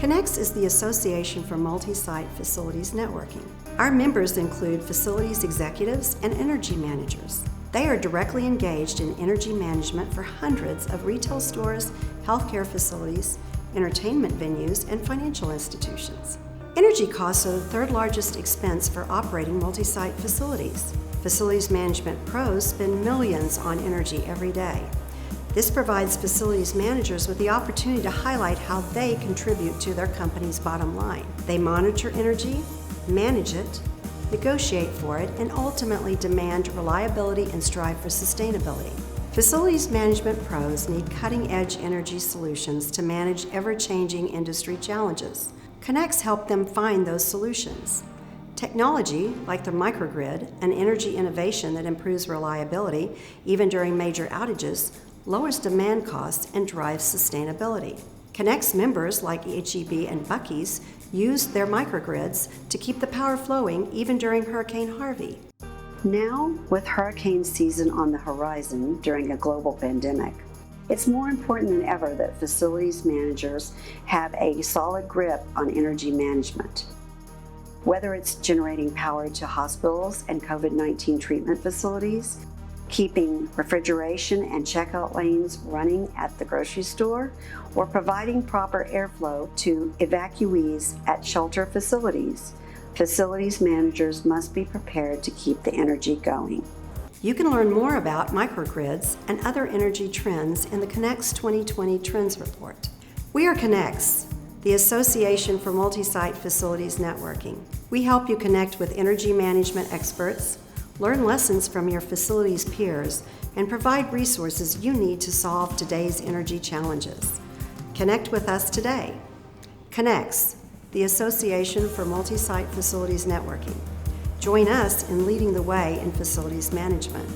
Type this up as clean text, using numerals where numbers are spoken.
Connex is the Association for Multi-Site Facilities Networking. Our members include facilities executives and energy managers. They are directly engaged in energy management for hundreds of retail stores, healthcare facilities, entertainment venues, and financial institutions. Energy costs are the third largest expense for operating multi-site facilities. Facilities management pros spend millions on energy every day. This provides facilities managers with the opportunity to highlight how they contribute to their company's bottom line. They monitor energy, manage it, negotiate for it, and ultimately demand reliability and strive for sustainability. Facilities management pros need cutting-edge energy solutions to manage ever-changing industry challenges. Connex help them find those solutions. Technology, like the microgrid, and energy innovation that improves reliability, even during major outages, lowers demand costs and drives sustainability. Connex members like HEB and Buc-ee's use their microgrids to keep the power flowing even during Hurricane Harvey. Now, with hurricane season on the horizon during a global pandemic, it's more important than ever that facilities managers have a solid grip on energy management. Whether it's generating power to hospitals and COVID-19 treatment facilities, keeping refrigeration and checkout lanes running at the grocery store, or providing proper airflow to evacuees at shelter facilities, facilities managers must be prepared to keep the energy going. You can learn more about microgrids and other energy trends in the Connex 2020 Trends Report. We are Connex, the Association for Multi-Site Facilities Networking. We help you connect with energy management experts, learn lessons from your facilities peers, and provide resources you need to solve today's energy challenges. Connect with us today. Connex, the Association for Multi-Site Facilities Networking. Join us in leading the way in facilities management.